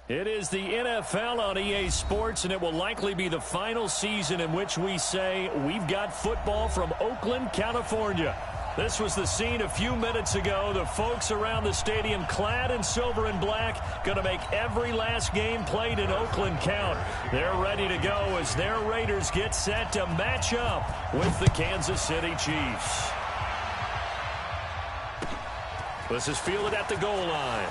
It is the NFL on EA Sports, and it will likely be the final season in which we say we've got football from Oakland, California. This was the scene a few minutes ago. The folks around the stadium clad in silver and black going to make every last game played in Oakland count. They're ready to go as their Raiders get set to match up with the Kansas City Chiefs. This is fielded at the goal line.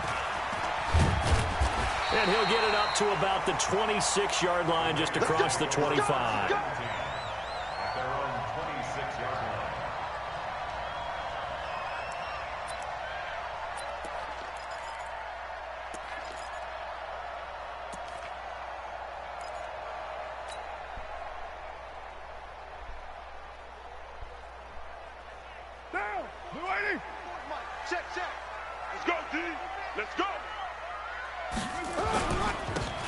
And he'll get it up to about the 26-yard line, just across the 25. Down, Blue 80. Check. Let's go, D. Let's go.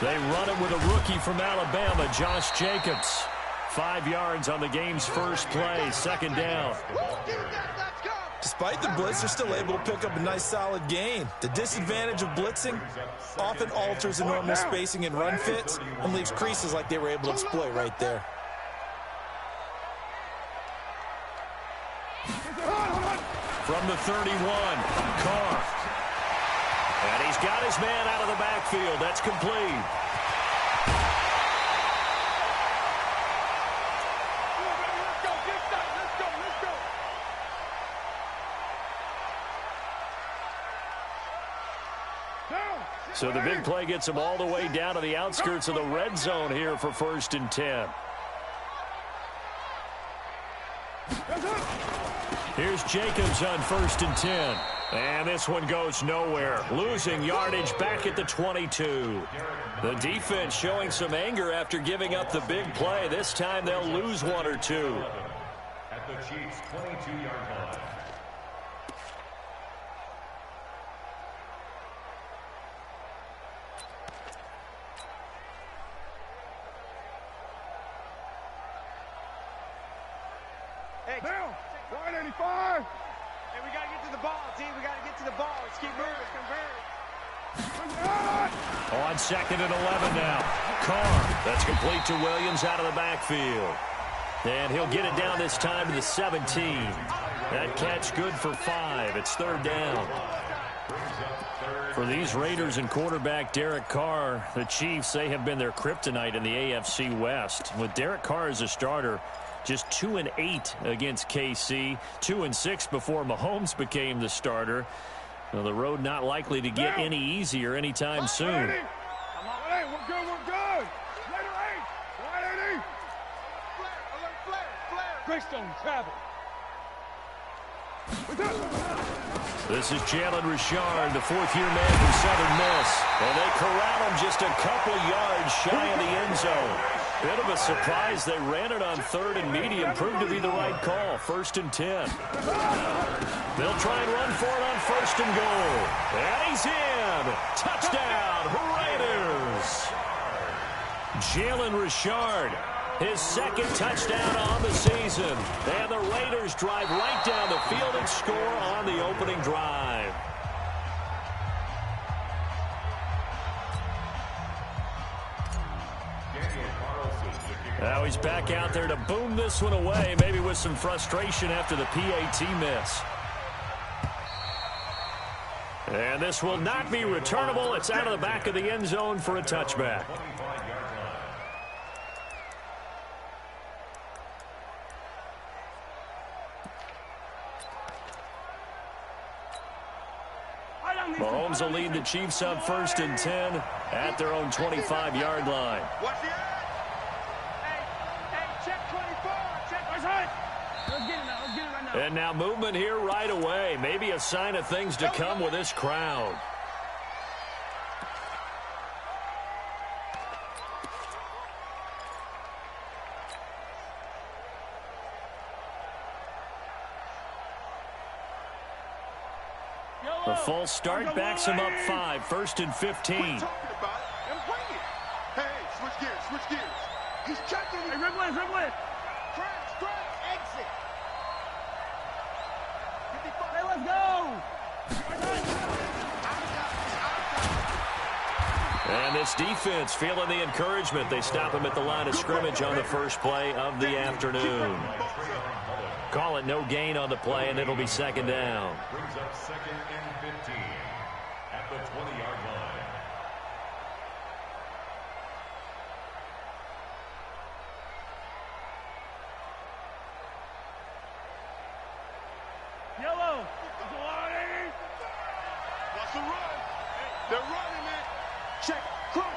They run it with a rookie from Alabama, Josh Jacobs. 5 yards on the game's first play, second down. Despite the blitz, they're still able to pick up a nice solid gain. The disadvantage of blitzing often alters the normal spacing and run fits and leaves creases like they were able to exploit right there. From the 31, Carr. And he's got his man out of the backfield. That's complete. So the big play gets him all the way down to the outskirts of the red zone here for 1st and 10. Here's Jacobs on 1st and 10. And this one goes nowhere. Losing yardage back at the 22. The defense showing some anger after giving up the big play. This time they'll lose one or two. At the Chiefs' 22-yard line. Down, 185. Hey, we got to get to the ball, team. We got to get to the ball. Let's keep moving. On 2nd and 11 now. Carr. That's complete to Williams out of the backfield. And he'll get it down this time to the 17. That catch good for 5. It's 3rd down. For these Raiders and quarterback Derek Carr, the Chiefs, they have been their kryptonite in the AFC West. With Derek Carr as a starter, just 2-8 against KC, 2-6 before Mahomes became the starter. Well, the road not likely to get any easier anytime soon. We're good. Later 8. 180. Greystone travel. This is Jalen Richard, the 4th-year man from Southern Miss. And they corral him just a couple yards shy of the end zone. Bit of a surprise. They ran it on 3rd and medium. Proved to be the right call. 1st and 10. They'll try and run for it on 1st and goal. And he's in. Touchdown, Raiders. Jalen Richard, his 2nd touchdown on the season. And the Raiders drive right down the field and score on the opening drive. Now he's back out there to boom this one away, maybe with some frustration after the PAT miss. And this will not be returnable. It's out of the back of the end zone for a touchback. Mahomes will lead the Chiefs up 1st and 10 at their own 25-yard line. And now movement here right away. Maybe a sign of things to come with this crowd. The false start backs him up 5, 1st and 15. Hey, switch gears. He's checking. Hey, Ridley. Crash, exit. Hey, let's go. And this defense feeling the encouragement. They stop him at the line of scrimmage on the first play of the afternoon. Call it no gain on the play, and it'll be second down. Brings up 2nd and 15 at the 20-yard line. Yellow. That's a lot, Eddie. That's a run. They're running it. Check. Crunch.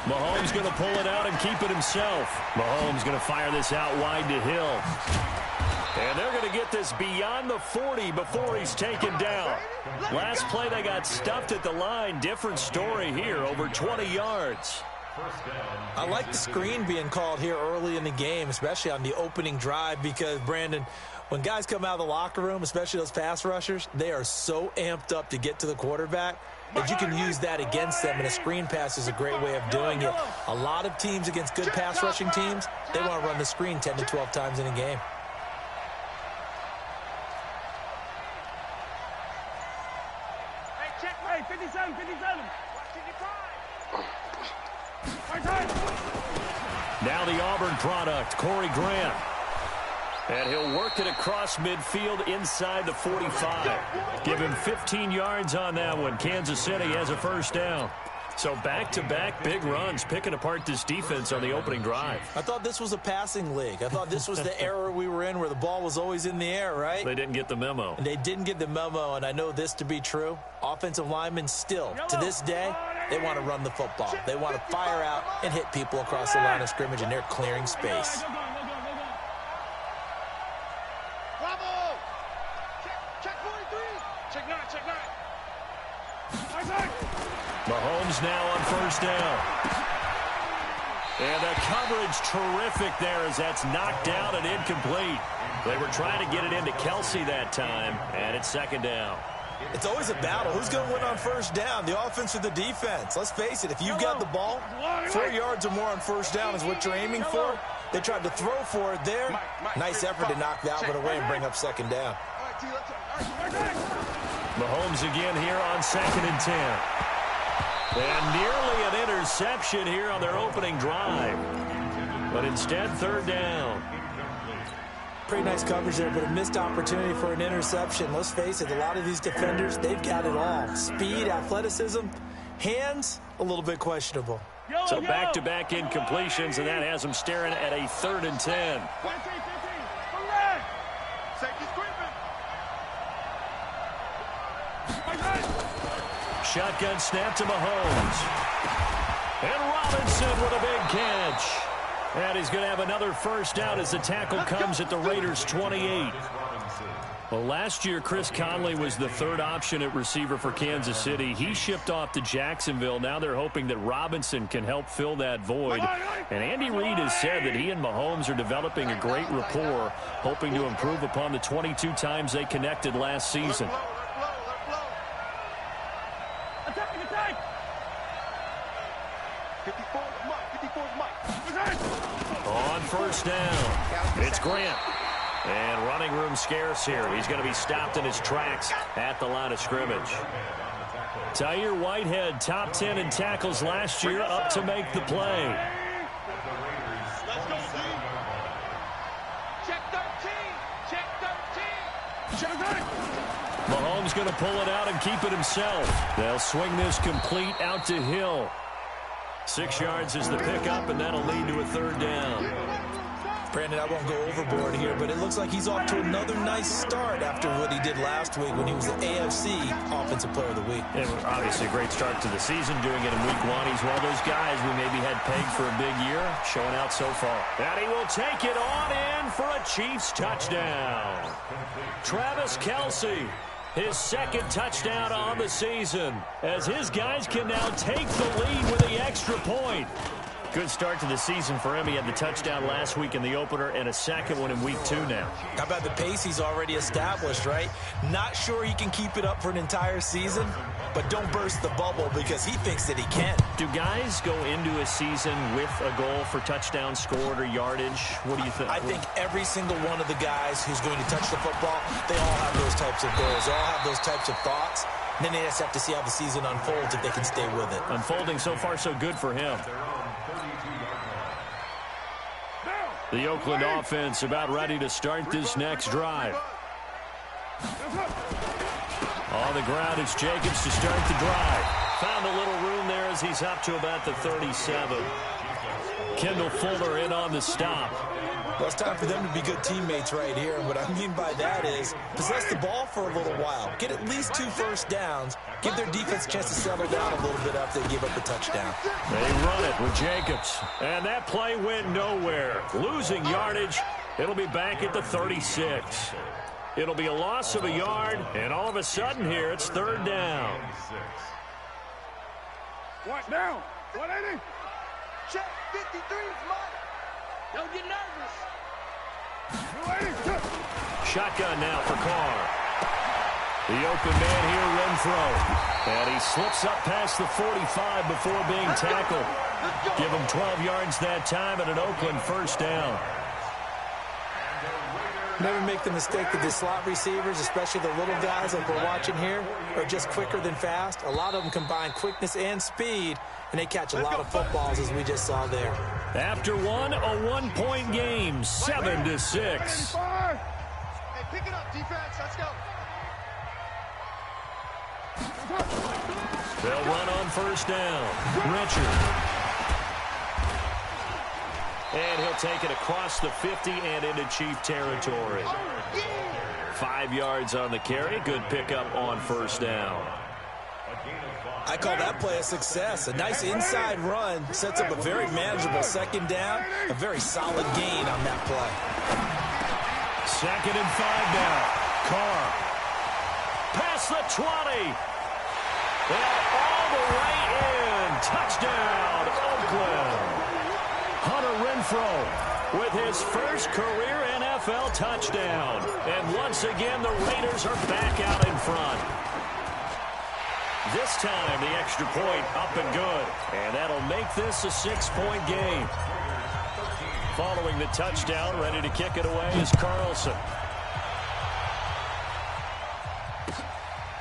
Mahomes going to pull it out and keep it himself. Mahomes going to fire this out wide to Hill. And they're going to get this beyond the 40 before he's taken down. Last play, they got stuffed at the line. Different story here, over 20 yards. I like the screen being called here early in the game, especially on the opening drive, because, Brandon, when guys come out of the locker room, especially those pass rushers, they are so amped up to get to the quarterback that you can use that against them, and a screen pass is a great way of doing it. A lot of teams against good pass rushing teams, they want to run the screen 10 to 12 times in a game. Hey, check. Hey, 57. Now the Auburn product, Corey Grant. And he'll work it across midfield inside the 45. Give him 15 yards on that one. Kansas City has a first down. So back-to-back big runs, picking apart this defense on the opening drive. I thought this was a passing league. I thought this was the era we were in where the ball was always in the air, right? They didn't get the memo. And they didn't get the memo, and I know this to be true. Offensive linemen still, to this day, they want to run the football. They want to fire out and hit people across the line of scrimmage, and they're clearing space. Mahomes now on first down. And the coverage terrific there as that's knocked down and incomplete. They were trying to get it into Kelsey that time, and it's second down. It's always a battle. Who's going to win on first down, the offense or the defense? Let's face it, if you've got the ball, 4 yards or more on first down is what you're aiming for. They tried to throw for it there. Nice effort to knock that one away and bring up second down. Mahomes again here on 2nd and 10. And nearly an interception here on their opening drive. But instead, third down. Pretty nice coverage there, but a missed opportunity for an interception. Let's face it, a lot of these defenders, they've got it all. Speed, athleticism, hands, a little bit questionable. So back-to-back incompletions, and that has them staring at a 3rd and 10. Shotgun snap to Mahomes. And Robinson with a big catch. And he's going to have another first down as the tackle comes at the Raiders' 28. Well, last year, Chris Conley was the 3rd option at receiver for Kansas City. He shipped off to Jacksonville. Now they're hoping that Robinson can help fill that void. And Andy Reid has said that he and Mahomes are developing a great rapport, hoping to improve upon the 22 times they connected last season. On first down, it's Grant. And running room scarce here. He's going to be stopped in his tracks at the line of scrimmage. Tyre Whitehead, top 10 in tackles last year, up to make the play. Check 13. Check 13. Mahomes going to pull it out and keep it himself. They'll swing this complete out to Hill. 6 yards is the pickup, and that'll lead to a third down. Brandon, I won't go overboard here, but it looks like he's off to another nice start after what he did last week when he was the AFC Offensive Player of the Week. And obviously a great start to the season, doing it in week 1. He's one of those guys we maybe had pegged for a big year, showing out so far. And he will take it on in for a Chiefs touchdown. Travis Kelce, his 2nd touchdown on the season, as his guys can now take the lead with the extra point. Good start to the season for him. He had the touchdown last week in the opener and a second one in week 2 now. How about the pace he's already established, right? Not sure he can keep it up for an entire season, but don't burst the bubble because he thinks that he can. Do guys go into a season with a goal for touchdown scored or yardage? What do you think? I think every single one of the guys who's going to touch the football, they all have those types of goals. They all have those types of thoughts. And then they just have to see how the season unfolds if they can stay with it. Unfolding so far so good for him. The Oakland offense about ready to start this next drive. On the ground, it's Jacobs to start the drive. Found a little room there as he's up to about the 37. Kendall Fuller in on the stop. Well, it's time for them to be good teammates right here. And what I mean by that is possess the ball for a little while. Get at least 2 first downs. Give their defense a chance to settle down a little bit after they give up a touchdown. They run it with Jacobs. And that play went nowhere. Losing yardage. It'll be back at the 36. It'll be a loss of a yard. And all of a sudden here, it's 3rd down. What now? 180? Check 53 is mine. Don't get nervous. 280. Shotgun now for Carr. The open man here, Renfro. And he slips up past the 45 before being tackled. Give him 12 yards that time and an Oakland 1st down. Never make the mistake that the slot receivers, especially the little guys like we're watching here, are just quicker than fast. A lot of them combine quickness and speed, and they catch a lot of footballs, as we just saw there. After one, a 1-point game, 7-6. Hey, pick it up, defense. Let's go. They'll run on 1st down. Richard. And he'll take it across the 50 and into Chief territory. 5 yards on the carry. Good pickup on 1st down. I call that play a success. A nice inside run sets up a very manageable 2nd down. A very solid gain on that play. 2nd and 5 now. Carr. Past the 20. And all the way in. Touchdown, Oakland. Hunter Renfro with his first career NFL touchdown. And once again, the Raiders are back out in front. This time, the extra point up and good. And that'll make this a 6-point game. Following the touchdown, ready to kick it away is Carlson.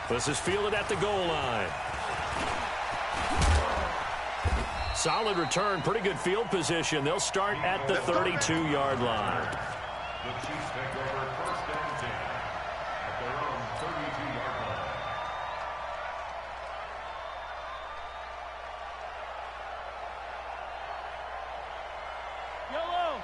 This is fielded at the goal line. Solid return, pretty good field position. They'll start at the 32-yard line. The Chiefs take over 1st and 10 at their own 32-yard line.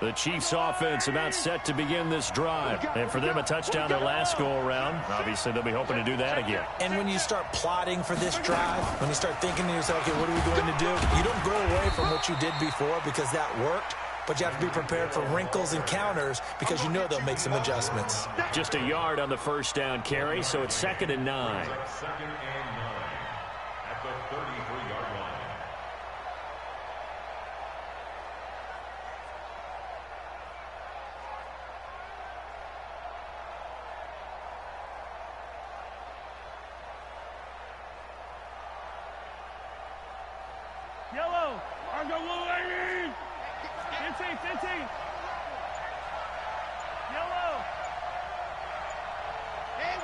The Chiefs offense about set to begin this drive. And for them, a touchdown their last go-around. Obviously, they'll be hoping to do that again. And when you start plotting for this drive, when you start thinking to yourself, okay, what are we going to do? You don't go away from what you did before because that worked, but you have to be prepared for wrinkles and counters because you know they'll make some adjustments. Just a yard on the 1st down carry, so it's 2nd and 9. 2nd and 9 at the 33-yard line. Yellow. I go 180. 15. Yellow. Hey,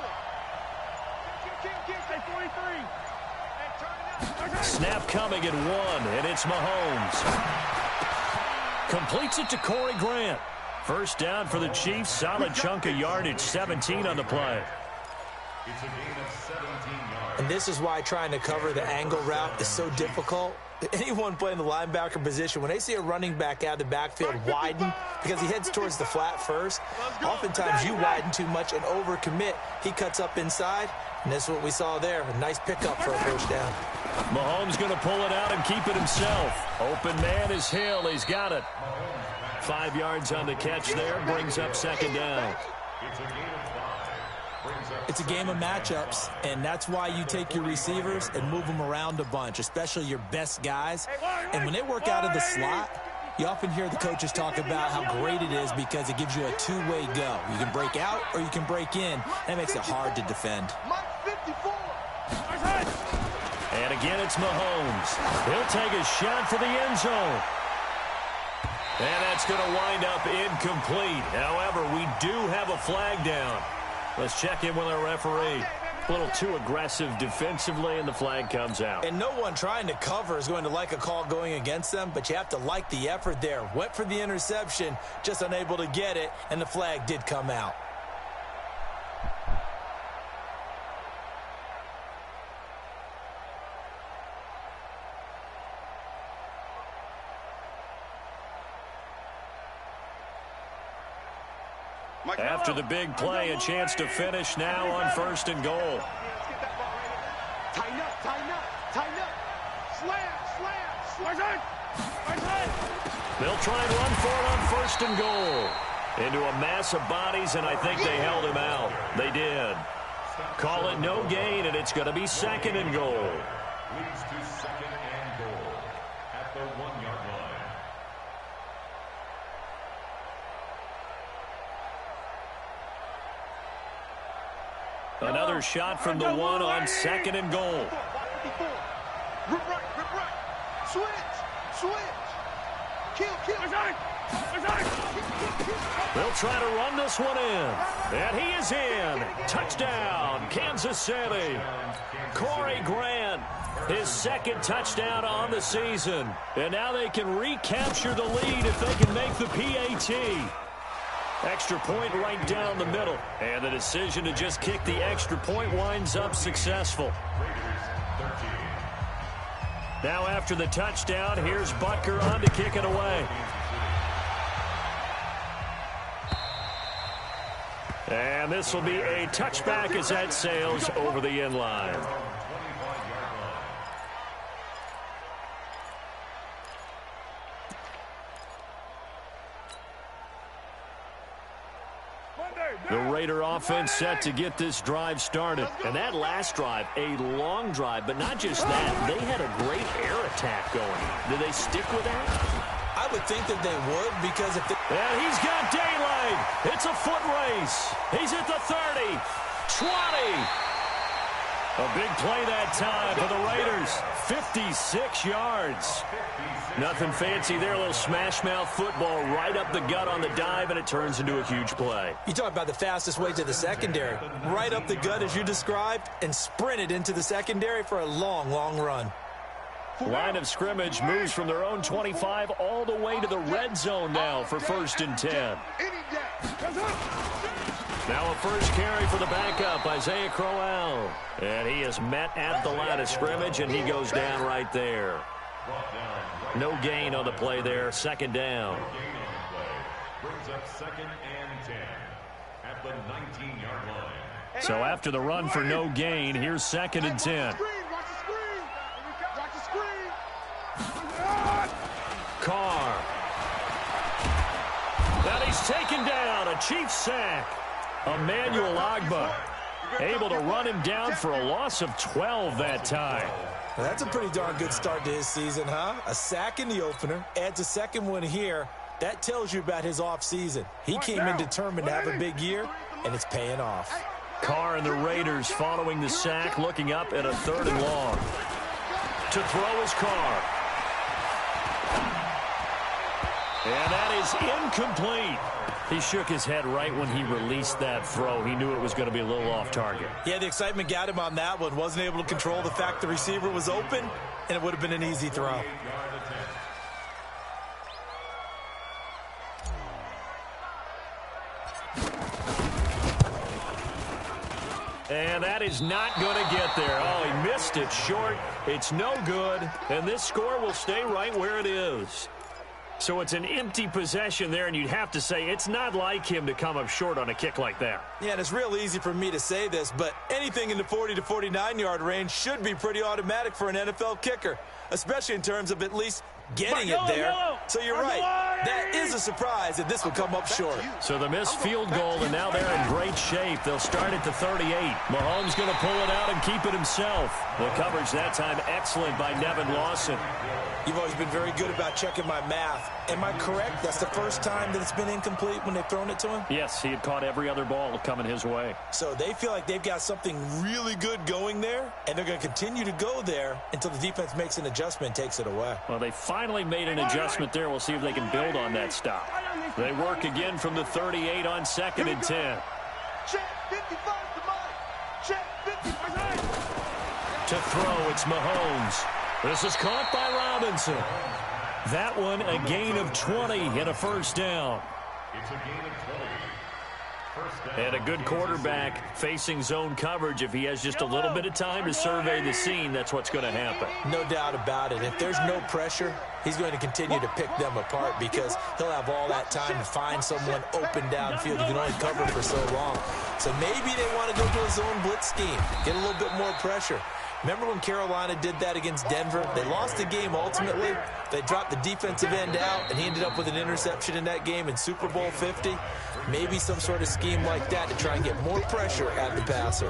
43. Snap coming at 1, and it's Mahomes. Completes it to Corey Grant. 1st down for the Chiefs. Solid chunk of yardage, 17 on the play. It's a gain of 17 yards. And this is why trying to cover the angle route is so difficult. Anyone playing the linebacker position, when they see a running back out of the backfield widen because he heads towards the flat first, oftentimes you widen too much and overcommit. He cuts up inside, and that's what we saw there. A nice pickup for a 1st down. Mahomes going to pull it out and keep it himself. Open man is Hill. He's got it. 5 yards on the catch there. Brings up 2nd down. It's a gain of 5. It's a game of matchups, and that's why you take your receivers and move them around a bunch, especially your best guys. And when they work out of the slot, you often hear the coaches talk about how great it is because it gives you a two-way go. You can break out or you can break in. That makes it hard to defend. And again, it's Mahomes. He'll take a shot for the end zone. And that's going to wind up incomplete. However, we do have a flag down. Let's check in with our referee. A little too aggressive defensively, and the flag comes out. And no one trying to cover is going to like a call going against them, but you have to like the effort there. Went for the interception, just unable to get it, and the flag did come out. After the big play, a chance to finish now on 1st and goal. Tighten up, tighten up, tighten up. Slam, slam, slam. They'll try and run for it on 1st and goal. Into a mass of bodies, and I think they held him out. They did. Call it no gain, and it's going to be 2nd and goal. Leads to 2nd and goal at the 1-yard line. Another shot from the 1 on 2nd and goal. Rip right. Switch. Kill. They'll try to run this one in. And he is in. Touchdown, Kansas City. Corey Grant, his 2nd touchdown on the season. And now they can recapture the lead if they can make the PAT. Extra point right down the middle. And the decision to just kick the extra point winds up successful. Now after the touchdown, here's Butker on to kick it away. And this will be a touchback as that sails over the end line. The Raider offense set to get this drive started. And that last drive, a long drive, but not just that. They had a great air attack going. Did they stick with that? I would think that they would, because if they... And he's got daylight. It's a foot race. He's at the 30, 20. A big play that time for the Raiders. 56 yards. Nothing fancy there. A little smash-mouth football right up the gut on the dive, and it turns into a huge play. You talk about the fastest way to the secondary. Right up the gut, as you described, and sprinted into the secondary for a long, long run. Line of scrimmage moves from their own 25 all the way to the red zone now for 1st and 10. Now a first carry for the backup, Isaiah Crowell. And he is met at the line of scrimmage, and he goes down right there. No gain on the play there, 2nd down. Brings up 2nd and 10 at the 19-yard line. So after the run for no gain, here's 2nd and 10. Carr. Now he's taken down, a Chiefs sack. Emmanuel Ogbah able to run him down for a loss of 12 that time. Well, that's a pretty darn good start to his season, huh? A sack in the opener, adds a 2nd one here. That tells you about his offseason. He came in determined to have a big year, and it's paying off. Carr and the Raiders following the sack, looking up at a 3rd and long. To throw is Carr. And that is incomplete. He shook his head right when he released that throw. He knew it was going to be a little off target. Yeah, the excitement got him on that one. Wasn't able to control the fact the receiver was open, and it would have been an easy throw. And that is not going to get there. Oh, he missed it short. It's no good. And this score will stay right where it is. So it's an empty possession there, and you'd have to say it's not like him to come up short on a kick like that. Yeah, and it's real easy for me to say this, but anything in the 40 to 49-yard range should be pretty automatic for an NFL kicker, especially in terms of at least getting it there. So you're right. That is a surprise that this will come up short. So the missed field goal, and now they're in great shape. They'll start at the 38. Mahomes going to pull it out and keep it himself. The coverage that time excellent by Nevin Lawson. You've always been very good about checking my math. Am I correct? That's the first time that it's been incomplete when they've thrown it to him? Yes, he had caught every other ball coming his way. So they feel like they've got something really good going there, and they're going to continue to go there until the defense makes an adjustment and takes it away. Well, they finally made an adjustment there. We'll see if they can build on that stop. They work again from the 38 on 2nd and 10. Check 55 to Mike. Check 55. To throw, it's Mahomes. This is caught by Robinson. That one, a gain of 20 and a first down. It's a gain of 20. And a good quarterback facing zone coverage. If he has just a little bit of time to survey the scene, that's what's going to happen. No doubt about it. If there's no pressure, he's going to continue to pick them apart because he'll have all that time to find someone open downfield. He can only cover for so long. So maybe they want to go to a zone blitz scheme, get a little bit more pressure. Remember when Carolina did that against Denver? They lost the game ultimately. They dropped the defensive end out, and he ended up with an interception in that game in Super Bowl 50. Maybe some sort of scheme like that to try and get more pressure at the passer.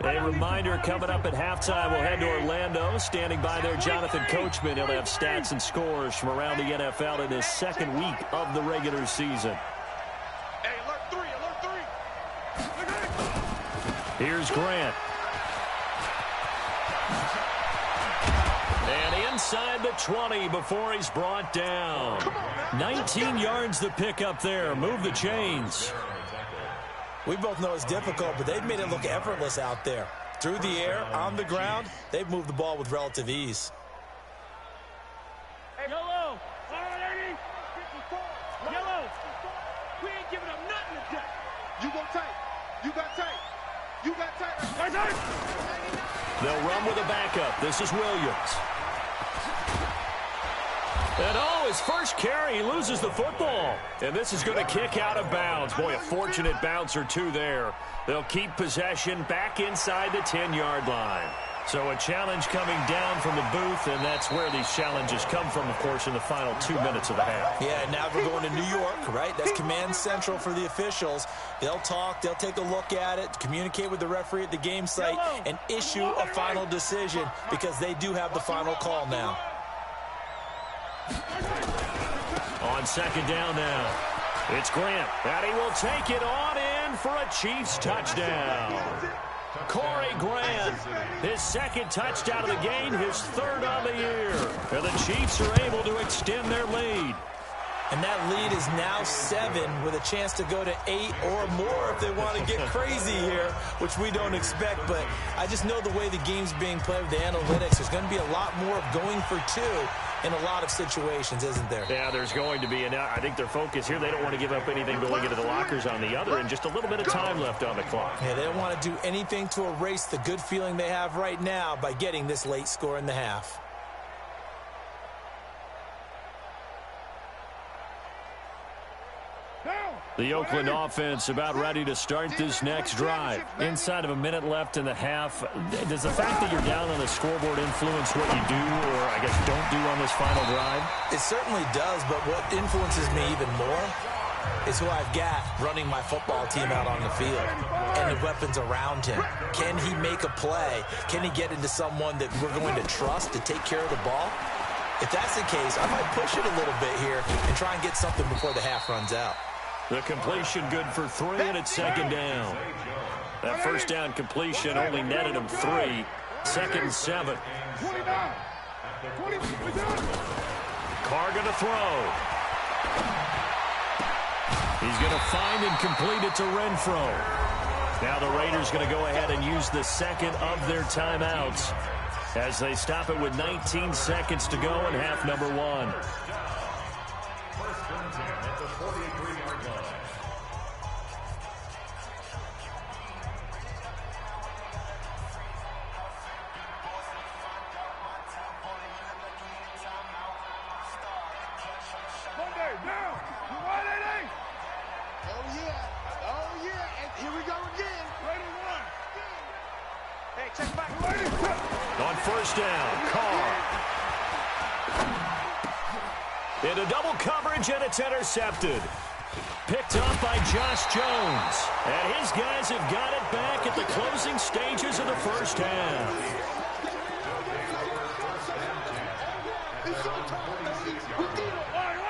A reminder coming up at halftime, we'll head to Orlando. Standing by there, Jonathan Coachman. He'll have stats and scores from around the NFL in his second week of the regular season. Hey, alert three. Here's Grant. And inside the 20 before he's brought down. 19 yards to pick up there. Move the chains. We both know it's difficult, but they've made it look effortless out there. Through the air, on the ground, they've moved the ball with relative ease. Hey, Yellow. Yellow. We ain't giving up nothing today. You go tight. You got tight. You got tight. They'll run with a backup. This is Williams. And his first carry, he loses the football. And this is going to kick out of bounds. Boy, a fortunate bounce or two there. They'll keep possession back inside the 10-yard line. So a challenge coming down from the booth, and that's where these challenges come from, of course, in the final 2 minutes of the half. Yeah, now we're going to New York, right? That's command central for the officials. They'll talk, they'll take a look at it, communicate with the referee at the game site, and issue a final decision because they do have the final call now. On second down now, it's Grant, and he will take it on in for a Chiefs touchdown. Corey Grant, his second touchdown of the game, his third on the year. And the Chiefs are able to extend their lead. And that lead is now 7 with a chance to go to 8 or more if they want to get crazy here, which we don't expect. But I just know the way the game's being played with the analytics, there's going to be a lot more of going for 2 in a lot of situations, isn't there? Yeah, there's going to be. And I think their focus here, they don't want to give up anything going into the lockers on the other, and just a little bit of time left on the clock. Yeah, they don't want to do anything to erase the good feeling they have right now by getting this late score in the half. The Oakland offense about ready to start this next drive. Inside of a minute left in the half. Does the fact that you're down on the scoreboard influence what you do, or I guess don't do on this final drive? It certainly does, but what influences me even more is who I've got running my football team out on the field and the weapons around him. Can he make a play? Can he get into someone that we're going to trust to take care of the ball? If that's the case, I might push it a little bit here and try and get something before the half runs out. The completion good for 3, and it's second down. That first down completion only netted him 3. Second and 7. Carr going to throw. He's going to find and complete it to Renfro. Now the Raiders going to go ahead and use the second of their timeouts as they stop it with 19 seconds to go in half number 1. On first down, Carr. Into double coverage, and it's intercepted. Picked up by Josh Jones. And his guys have got it back at the closing stages of the first half.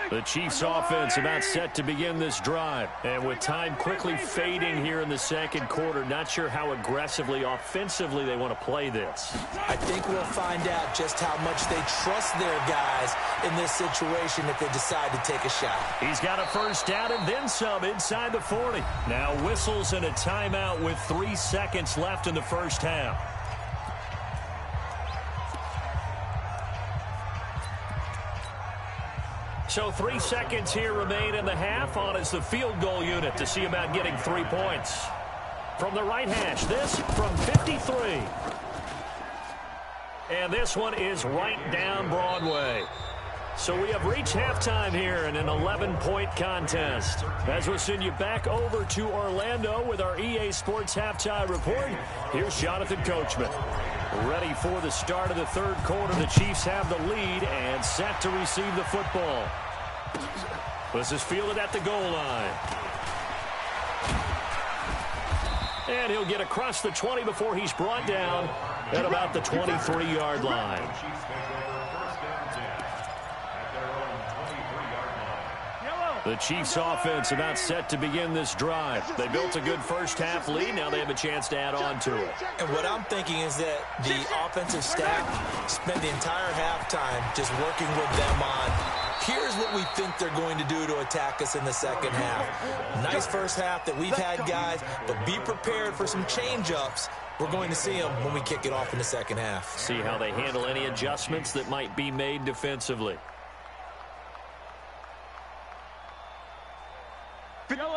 The Chiefs offense about set to begin this drive. And with time quickly fading here in the second quarter, not sure how aggressively, offensively they want to play this. I think we'll find out just how much they trust their guys in this situation if they decide to take a shot. He's got a first down and then some inside the 40. Now whistles and a timeout with 3 seconds left in the first half. So 3 seconds here remain in the half. On is the field goal unit to see about getting 3 points. From the right hash, this from 53. And this one is right down Broadway. So we have reached halftime here in an 11-point contest. As we'll send you back over to Orlando with our EA Sports Halftime Report, here's Jonathan Coachman. Ready for the start of the third quarter. The Chiefs have the lead and set to receive the football. This is fielded at the goal line. And he'll get across the 20 before he's brought down at about the 23-yard line. The Chiefs offense about set to begin this drive. They built a good first half lead. Now they have a chance to add on to it. And what I'm thinking is that the offensive staff spent the entire halftime just working with them on, here's what we think they're going to do to attack us in the second half. Nice first half that we've had, guys, but be prepared for some change-ups. We're going to see them when we kick it off in the second half. See how they handle any adjustments that might be made defensively.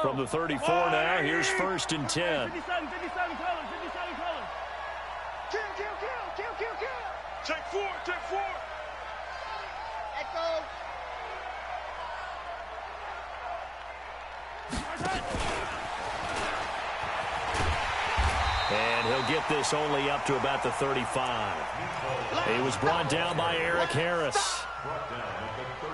From the 34 now, here's 1st and 10. 57 colors. Kill. Take four. Echo. And he'll get this only up to about the 35. He was brought down by Eric Harris.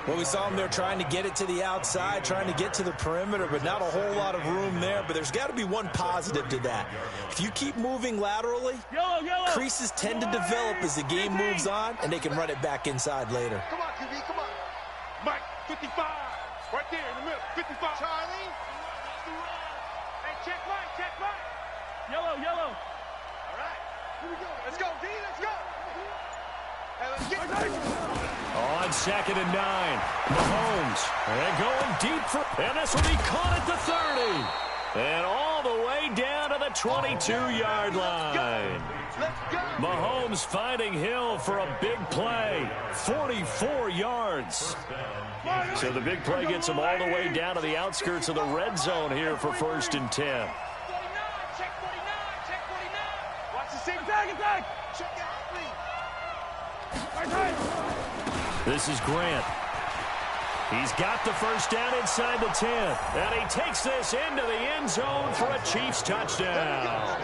Well, we saw him there trying to get it to the outside, trying to get to the perimeter, but not a whole lot of room there. But there's got to be one positive to that. If you keep moving laterally, creases tend to develop as the game moves on, and they can run it back inside later. Come on, QB, come on. Mike, 55. Right there in the middle. 55. Charlie. Hey, check Mike. Yellow. All right. Here we go. Let's go, D. Let's go. Hey, let's get On 2nd and 9, Mahomes. And going deep for, and this will be caught at the 30. And all the way down to the 22-yard line. Mahomes finding Hill for a big play. 44 yards. So the big play gets him all the way down to the outskirts of the red zone here for 1st and 10. Check 49. Watch the same tag. Check the athlete. This is Grant. He's got the first down inside the 10. And he takes this into the end zone for a Chiefs touchdown.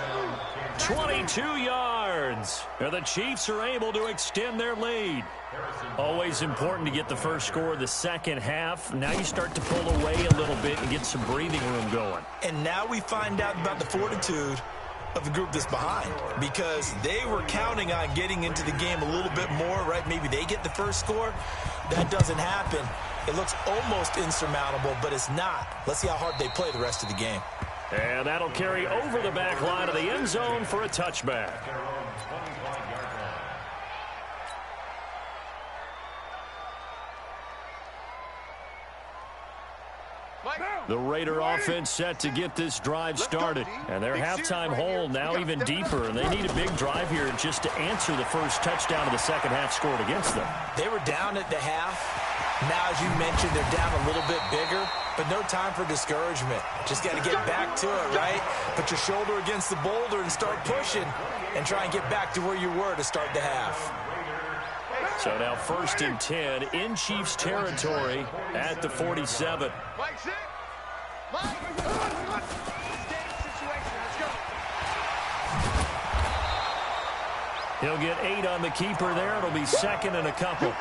22 yards. And the Chiefs are able to extend their lead. Always important to get the first score of the second half. Now you start to pull away a little bit and get some breathing room going. And now we find out about the fortitude of the group that's behind, because they were counting on getting into the game a little bit more, right? Maybe they get the first score. That doesn't happen. It looks almost insurmountable, but it's not. Let's see how hard they play the rest of the game. And that'll carry over the back line of the end zone for a touchback. The Raider offense set to get this drive started. And their halftime hole now even deeper. And they need a big drive here just to answer the first touchdown of the second half scored against them. They were down at the half. Now, as you mentioned, they're down a little bit bigger, but no time for discouragement. Just got to get back to it, right? Put your shoulder against the boulder and start pushing and try and get back to where you were to start the half. So now 1st and 10 in Chiefs territory at the 47. Mike, sit. Mike. Stay situation. Let's go. He'll get 8 on the keeper there. It'll be 2nd and a couple.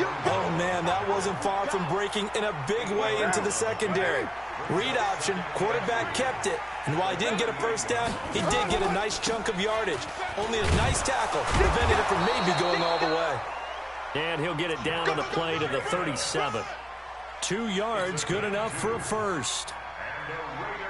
Oh, man, that wasn't far from breaking in a big way into the secondary. Read option, quarterback kept it, and while he didn't get a first down, he did get a nice chunk of yardage. Only a nice tackle prevented it from maybe going all the way. And he'll get it down on the play to the 37. 2 yards, good enough for a first.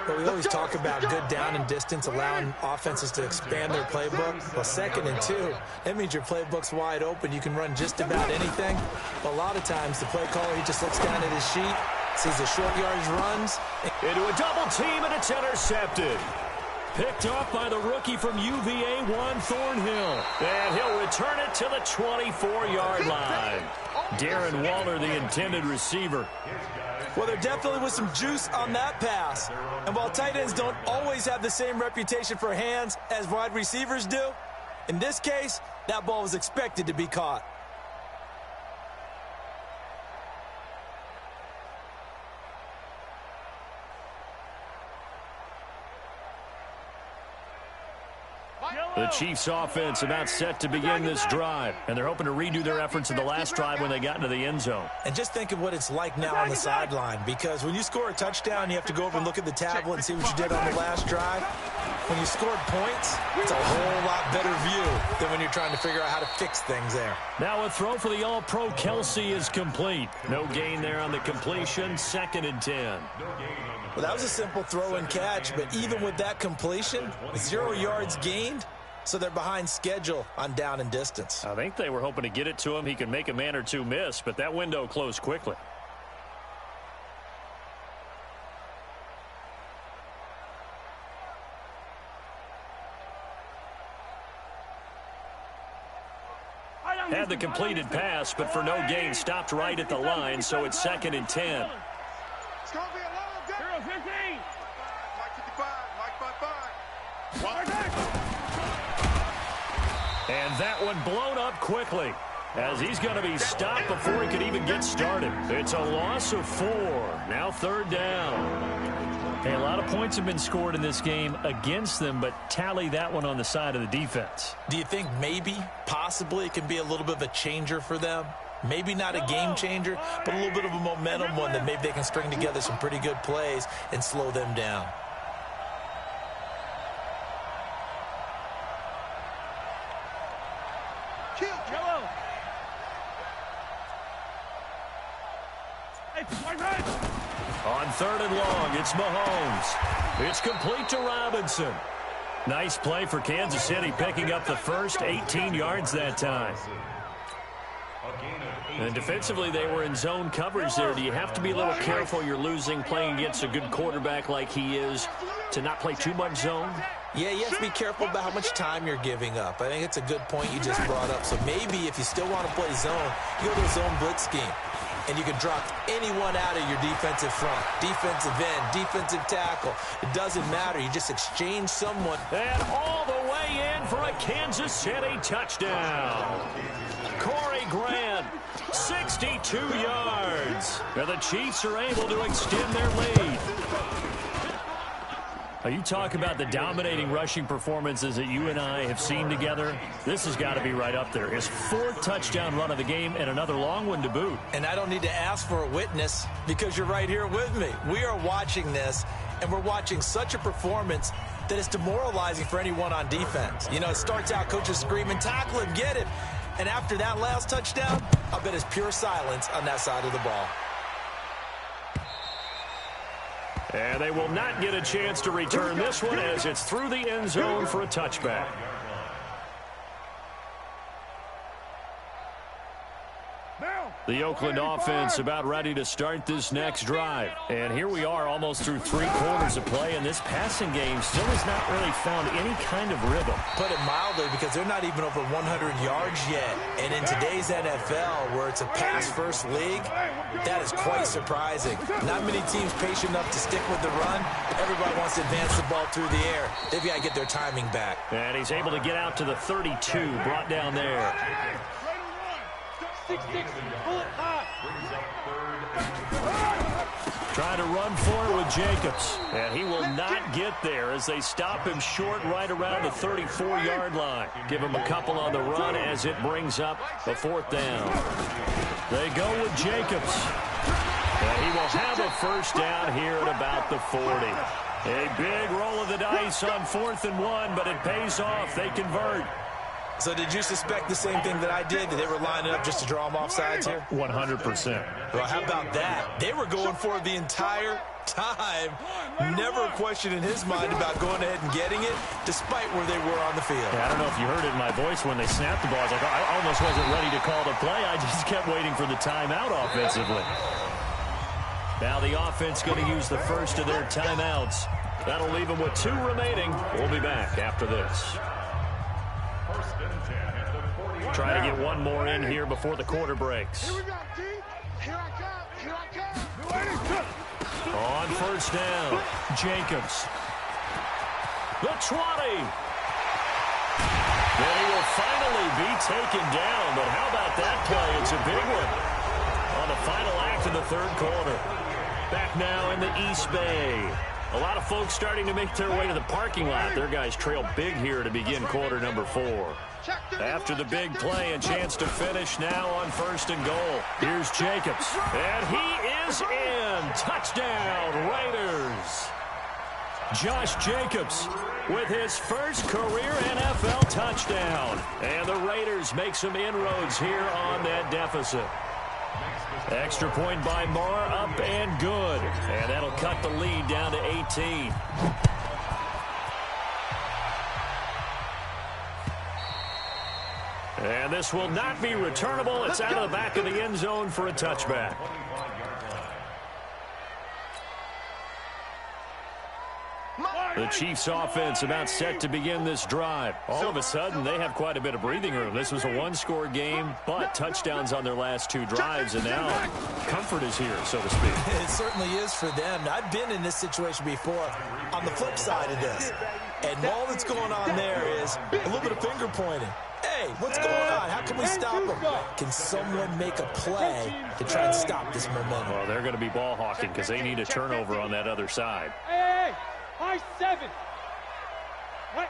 Well, we always talk about good down and distance, allowing offenses to expand their playbook. Well, 2nd and 2, that means your playbook's wide open. You can run just about anything. But a lot of times, the play caller, he just looks down at his sheet, sees the short yardage runs. Into a double team, and it's intercepted. Picked off by the rookie from UVA, Juan Thornhill. And he'll return it to the 24-yard line. Darren Waller, the intended receiver. Well, there definitely was some juice on that pass. And while tight ends don't always have the same reputation for hands as wide receivers do, in this case, that ball was expected to be caught. The Chiefs offense about set to begin this drive, and they're hoping to redo their efforts in the last drive when they got into the end zone. And just think of what it's like now on the sideline, because when you score a touchdown, you have to go over and look at the tablet and see what you did on the last drive. When you scored points, it's a whole lot better view than when you're trying to figure out how to fix things there. Now a throw for the All-Pro Kelsey is complete. No gain there on the completion, 2nd and 10. Well, that was a simple throw and catch, but even with that completion, 0 yards gained, so they're behind schedule on down and distance. I think they were hoping to get it to him. He could make a man or two miss, but that window closed quickly. Had the completed pass, but for no gain, stopped right at the line, so it's 2nd and 10. It's going to be a long day. 0-15. Mike 55. Mike 55. And that one blown up quickly, as he's going to be stopped before he could even get started. It's a loss of 4. Now 3rd down. Hey, a lot of points have been scored in this game against them, but tally that one on the side of the defense. Do you think maybe, possibly, it can be a little bit of a changer for them? Maybe not a game changer, but a little bit of a momentum one that maybe they can string together some pretty good plays and slow them down. On 3rd and long, it's Mahomes. It's complete to Robinson. Nice play for Kansas City, picking up the first, 18 yards that time. And defensively, they were in zone coverage there. Do you have to be a little careful? You're losing, playing against a good quarterback like he is, to not play too much zone? Yeah, you have to be careful about how much time you're giving up. I think it's a good point you just brought up. So maybe if you still want to play zone, you go to a zone blitz scheme. And you can drop anyone out of your defensive front, defensive end, defensive tackle. It doesn't matter. You just exchange someone. And all the way in for a Kansas City touchdown. Corey Grant, 62 yards. And the Chiefs are able to extend their lead. Now, you talk about the dominating rushing performances that you and I have seen together. This has got to be right up there. His 4th touchdown run of the game and another long one to boot. And I don't need to ask for a witness because you're right here with me. We are watching this, and we're watching such a performance that is demoralizing for anyone on defense. You know, it starts out coaches screaming, tackle him, get him. And after that last touchdown, I bet it's pure silence on that side of the ball. And they will not get a chance to return this one as it's through the end zone for a touchback. The Oakland offense about ready to start this next drive. And here we are almost through 3 quarters of play, and this passing game still has not really found any kind of rhythm. Put it mildly, because they're not even over 100 yards yet. And in today's NFL, where it's a pass-first league, that is quite surprising. Not many teams patient enough to stick with the run. Everybody wants to advance the ball through the air. They've got to get their timing back. And he's able to get out to the 32, brought down there. 6-6, bullet hot. Trying to run forward with Jacobs. And he will not get there as they stop him short right around the 34-yard line. Give him a couple on the run as it brings up a 4th down. They go with Jacobs. And he will have a first down here at about the 40. A big roll of the dice on 4th and 1, but it pays off. They convert. So did you suspect the same thing that I did, that they were lining up just to draw them off sides here? 100%. Well, how about that? They were going for it the entire time. Never a question in his mind about going ahead and getting it, despite where they were on the field. Yeah, I don't know if you heard it in my voice when they snapped the ball. I was like, I almost wasn't ready to call the play. I just kept waiting for the timeout offensively. Now the offense going to use the first of their timeouts. That'll leave them with 2 remaining. We'll be back after this. Try to get one more in here before the quarter breaks. Here we go, T. Here I come. Here I come. On first down, Jacobs. The 20. And he will finally be taken down, but how about that play? It's a big one on the final act of the third quarter. Back now in the East Bay. A lot of folks starting to make their way to the parking lot. Their guys trail big here to begin quarter number 4. After the big play, a chance to finish now on first and goal. Here's Jacobs, and he is in. Touchdown, Raiders. Josh Jacobs with his first career NFL touchdown. And the Raiders make some inroads here on that deficit. Extra point by Marr, up and good. And that'll cut the lead down to 18. And this will not be returnable. It's out of the back of the end zone for a touchback. The Chiefs offense about set to begin this drive. All of a sudden, they have quite a bit of breathing room. This was a one-score game, but touchdowns on their last 2 drives, and now comfort is here, so to speak. It certainly is for them. I've been in this situation before on the flip side of this. And all that's going on there is a little bit of finger pointing. Hey, what's going on? How can we stop them? Can someone make a play to try and stop this momentum? Well, they're going to be ball hawking because they need a turnover on that other side. Hey, high 7. Right.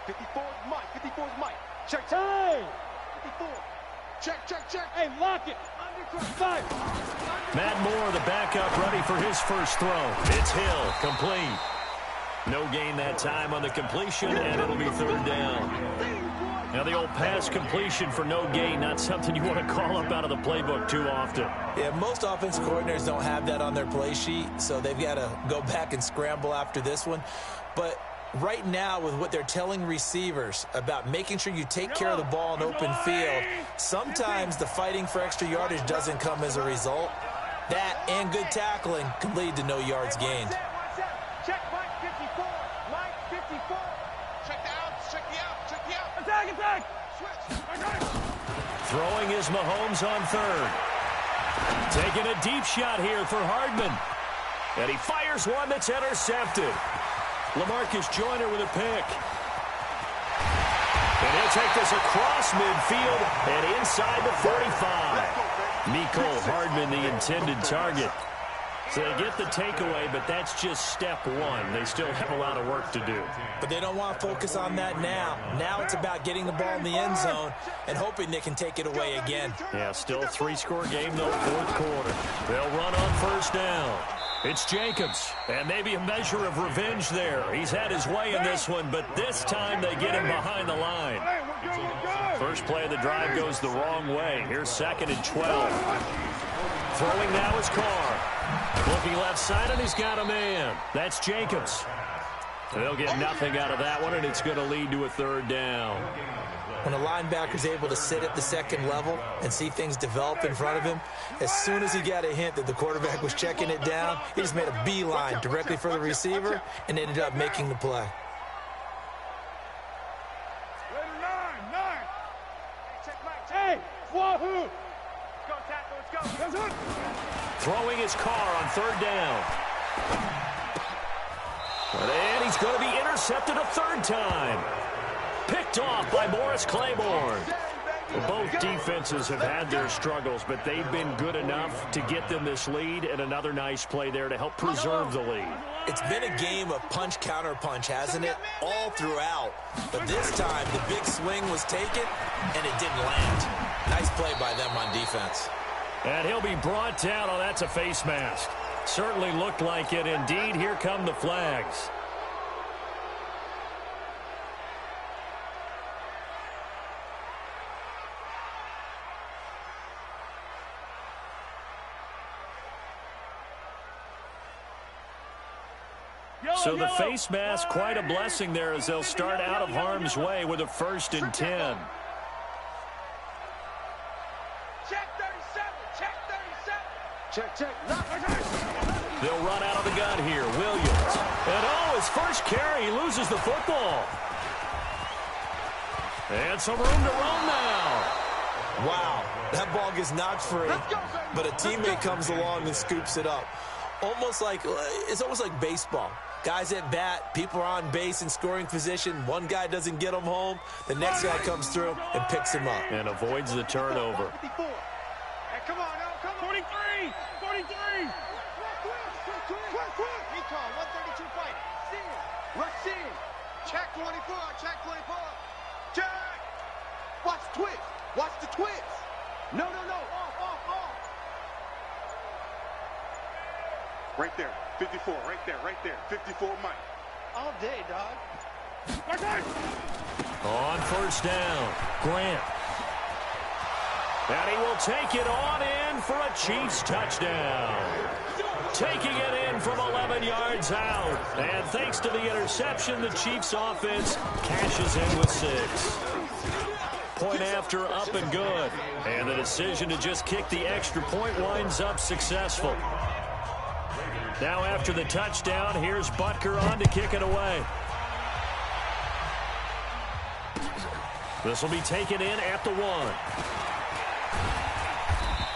54 is Mike. 54 is Mike. Check. Hey. 54. Check. Hey, lock it. 5. Matt Moore, the backup, ready for his first throw. It's Hill, complete. No gain that time on the completion, and it'll be third down. Now the old pass completion for no gain, not something you want to call up out of the playbook too often. Yeah, most offensive coordinators don't have that on their play sheet, so they've got to go back and scramble after this one. But right now, with what they're telling receivers about making sure you take care of the ball in open field, sometimes the fighting for extra yardage doesn't come as a result. That and good tackling can lead to no yards gained. Check Mike 54. Mike 54. Check the outs. Check the out. Check the out. Attack. Switch. Throwing is Mahomes on third. Taking a deep shot here for Hardman. And he fires one that's intercepted. LaMarcus Joyner with a pick. And he'll take this across midfield and inside the 45. Mecole Hardman, the intended target. So they get the takeaway, but that's just step one. They still have a lot of work to do. But they don't want to focus on that now. Now it's about getting the ball in the end zone and hoping they can take it away again. Yeah, still a 3-score game, though, fourth quarter. They'll run on first down. It's Jacobs, and maybe a measure of revenge there. He's had his way in this one, but this time they get him behind the line. First play of the drive goes the wrong way. Here's 2nd and 12. Throwing now is Carr. Looking left side, and he's got a man. That's Jacobs. They'll get nothing out of that one, and it's going to lead to a third down. When a linebacker's able to sit at the second level and see things develop in front of him, as soon as he got a hint that the quarterback was checking it down, he just made a beeline directly for the receiver and ended up making the play. Hey, wahoo! Let's go, tackle, let's go. Throwing his Carr on third down. And he's going to be intercepted a third time. Picked off by Morris Claiborne. Both defenses have had their struggles, but they've been good enough to get them this lead, and another nice play there to help preserve the lead. It's been a game of punch-counter-punch, hasn't it? All throughout. But this time, the big swing was taken, and it didn't land. Nice play by them on defense. And he'll be brought down. Oh, that's a face mask. Certainly looked like it. Indeed, here come the flags. So the face mask, quite a blessing there as they'll start out of harm's way with a 1st and 10. Check 37. Check 37. Check. They'll run out of the gun here. Williams. And his first carry, he loses the football. And some room to run now. Wow, that ball gets knocked free, but a teammate comes along and scoops it up. It's almost like baseball. Guys at bat, people are on base in scoring position. One guy doesn't get him home. The next guy comes through and picks him up. And avoids the turnover. Hey, come on, now, come on. 43. 43. Recon, 132 fight. Rush in. Check 24. Check 24. Check. Watch the twist. Watch the twist. No. Off. Right there. 54. Right there. 54 Mike. All day, dog. On 1st down, Grant. And he will take it on in for a Chiefs touchdown. Taking it in from 11 yards out. And thanks to the interception, the Chiefs offense cashes in with 6. Point after, up and good. And the decision to just kick the extra point winds up successful. Now after the touchdown, here's Butker on to kick it away. This will be taken in at the 1.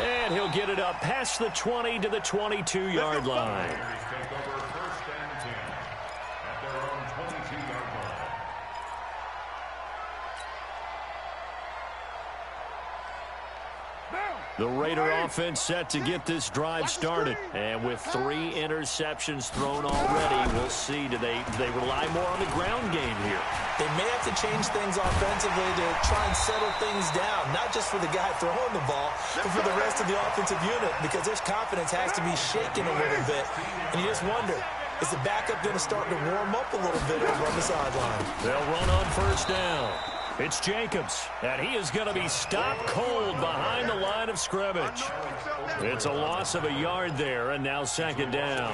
And he'll get it up past the 20 to the 22-yard line. The Raider offense set to get this drive started. And with 3 interceptions thrown already, we'll see. Do they rely more on the ground game here? They may have to change things offensively to try and settle things down, not just for the guy throwing the ball, but for the rest of the offensive unit, because their confidence has to be shaken a little bit. And you just wonder, is the backup going to start to warm up a little bit over on the sideline? They'll run on 1st down. It's Jacobs, and he is going to be stopped cold behind the line of scrimmage. It's a loss of a yard there, and now 2nd down.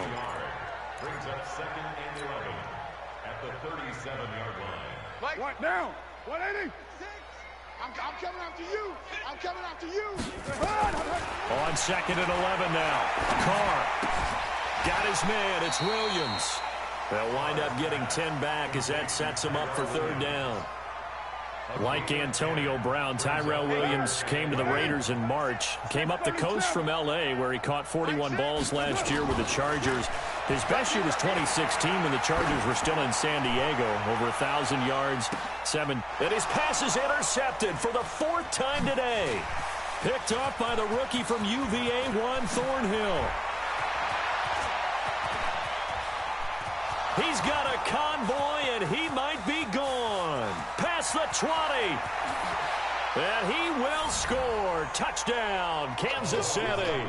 Brings up 2nd and 11 at the 37-yard line. What now? 180. I'm coming after you. I'm coming after you. On 2nd and 11 now. Carr got his man. It's Williams. They'll wind up getting 10 back as that sets him up for 3rd down. Like Antonio Brown, Tyrell Williams came to the Raiders in March. Came up the coast from L.A., where he caught 41 balls last year with the Chargers. His best year was 2016 when the Chargers were still in San Diego. Over 1,000 yards, 7. And his pass is intercepted for the 4th time today. Picked off by the rookie from UVA, Juan Thornhill. He's got a convoy, and he might be gone. Past the 20. And he will score. Touchdown, Kansas City.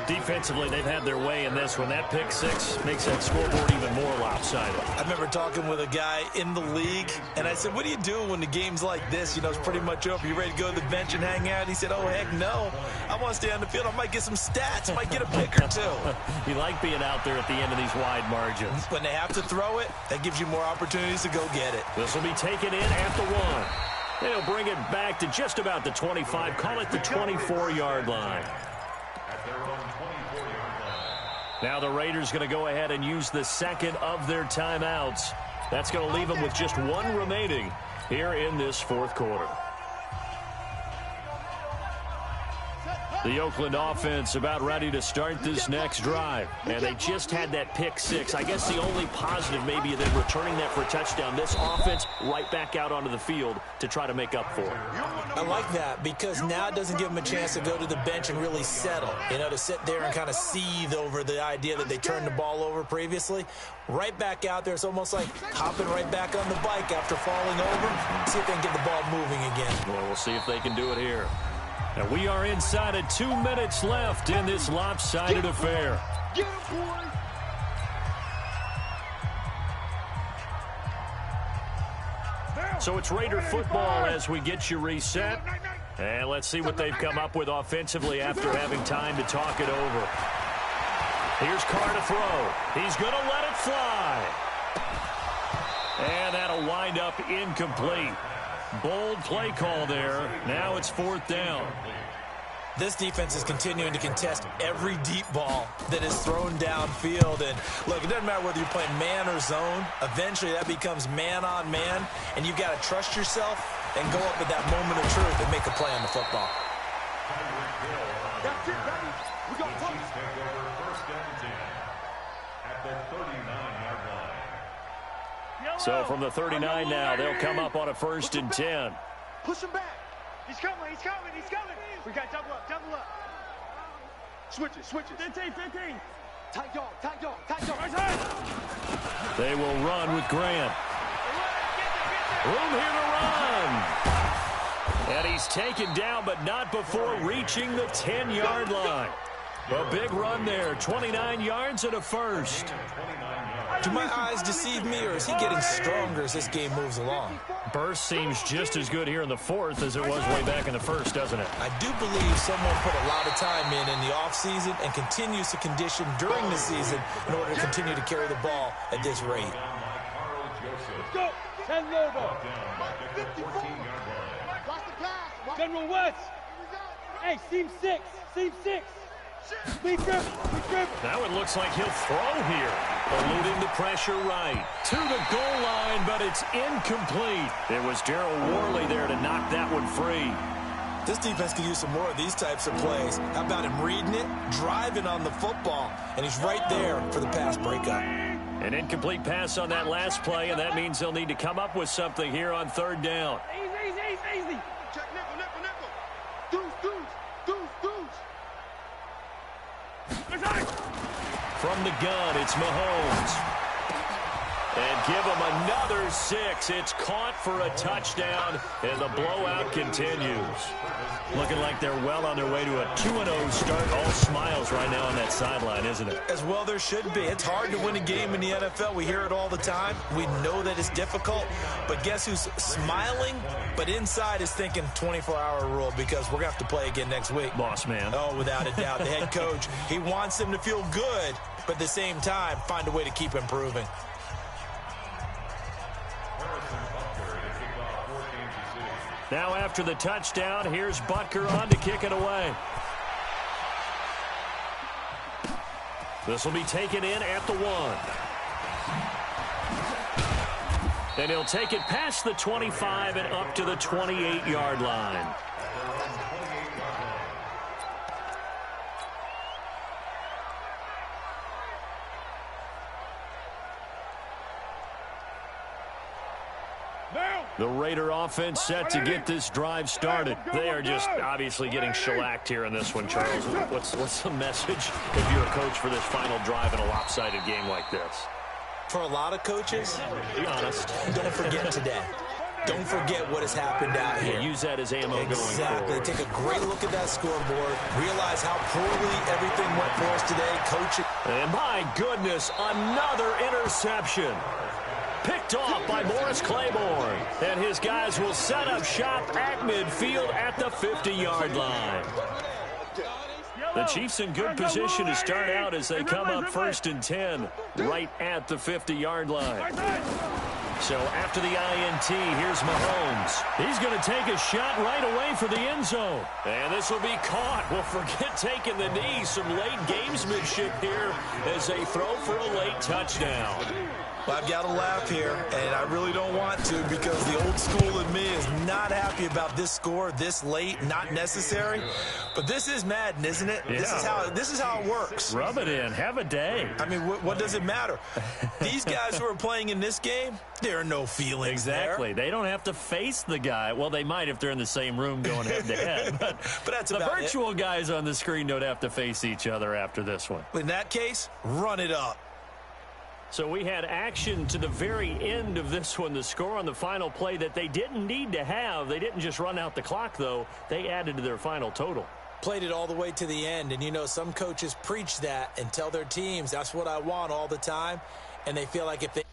Defensively, they've had their way in this one. That pick 6 makes that scoreboard even more lopsided. I remember talking with a guy in the league, and I said, what do you do when the game's like this? You know, it's pretty much over. You ready to go to the bench and hang out? He said, oh, heck no. I want to stay on the field. I might get some stats. I might get a pick or 2. You like being out there at the end of these wide margins. When they have to throw it, that gives you more opportunities to go get it. This will be taken in at the 1. They'll bring it back to just about the 25. Call it the 24-yard line. Now the Raiders going to go ahead and use the 2nd of their timeouts. That's going to leave them with just 1 remaining here in this 4th quarter. The Oakland offense about ready to start this next drive. And they just had that pick 6. I guess the only positive maybe than returning that for a touchdown. This offense right back out onto the field to try to make up for it. I like that because now it doesn't give them a chance to go to the bench and really settle. You know, to sit there and kind of seethe over the idea that they turned the ball over previously. Right back out there. It's almost like hopping right back on the bike after falling over. See if they can get the ball moving again. Well, we'll see if they can do it here. And we are inside of 2 minutes left in this lopsided affair. Get him, boy. So it's Raider football as we get you reset. And let's see what they've come up with offensively after having time to talk it over. Here's Carr to throw. He's going to let it fly. And that'll wind up incomplete. Bold play call there. Now it's 4th down. This defense is continuing to contest every deep ball that is thrown downfield. And look, it doesn't matter whether you're playing man or zone. Eventually that becomes man on man. And you've got to trust yourself and go up at that moment of truth and make a play on the football. That's it, baby. We got Chiefs take over 1st and 10 at the 39-yard line. So from the 39 now, they'll come up on a 1st and 10. Push him back. He's coming, he's coming, he's coming. We got double up, double up. Switch it, switch it. 15, 15. Tight dog, tight dog, tight dog. They will run with Grant. Room here to run. And he's taken down, but not before reaching the 10-yard line. A big run there, 29 yards and a first. Do my eyes deceive me, or is he getting stronger as this game moves along? Burst seems just as good here in the 4th as it was way back in the 1st, doesn't it? I do believe someone put a lot of time in the offseason and continues to condition during the season in order to continue to carry the ball at this rate. Go! 10 logo. General West. Hey, seam 6. Seam 6. Now it looks like he'll throw here. Eluding the pressure right. To the goal line, but it's incomplete. It was Darryl Worley there to knock that one free. This defense could use some more of these types of plays. How about him reading it, driving on the football, and he's right there for the pass breakup. An incomplete pass on that last play, and that means they'll need to come up with something here on 3rd down. Easy. Check nickel. Deuce. From the gun, it's Mahomes. And give him another 6. It's caught for a touchdown, and the blowout continues. Looking like they're well on their way to a 2-0 start. All smiles right now on that sideline, isn't it? As well there should be. It's hard to win a game in the NFL. We hear it all the time. We know that it's difficult. But guess who's smiling, but inside is thinking 24-hour rule, because we're going to have to play again next week. Boss man. Oh, without a doubt. The head coach, he wants them to feel good, but at the same time, find a way to keep improving. Now after the touchdown, here's Butker on to kick it away. This will be taken in at the 1. And he'll take it past the 25 and up to the 28-yard line. The Raider offense set to get this drive started. They are just obviously getting shellacked here in this one, Charles. What's the message if you're a coach for this final drive in a lopsided game like this? For a lot of coaches, be honest, don't forget today. Don't forget what has happened out here. Use that as ammo going forward. Exactly. Take a great look at that scoreboard. Realize how poorly everything went for us today. Coach it. And my goodness, another interception. Picked off by Morris Claiborne. And his guys will set up shop at midfield at the 50-yard line. The Chiefs in good position to start out as they come up 1st and 10 right at the 50-yard line. So after the INT, here's Mahomes. He's going to take a shot right away for the end zone. And this will be caught. Well, forget taking the knee. Some late gamesmanship here as they throw for a late touchdown. Well, I've got to laugh here, and I really don't want to, because the old school in me is not happy about this score this late, not necessary. But this is Madden, isn't it? Yeah. This is how it works. Rub it in. Have a day. I mean, what does it matter? These guys who are playing in this game, there are no feelings exactly. there. They don't have to face the guy. Well, they might if they're in the same room going head-to-head. But that's the about virtual it. Guys on the screen don't have to face each other after this one. In that case, run it up. So we had action to the very end of this one. The score on the final play that they didn't need to have. They didn't just run out the clock, though. They added to their final total. Played it all the way to the end. And, you know, some coaches preach that and tell their teams, that's what I want all the time. And they feel like if they...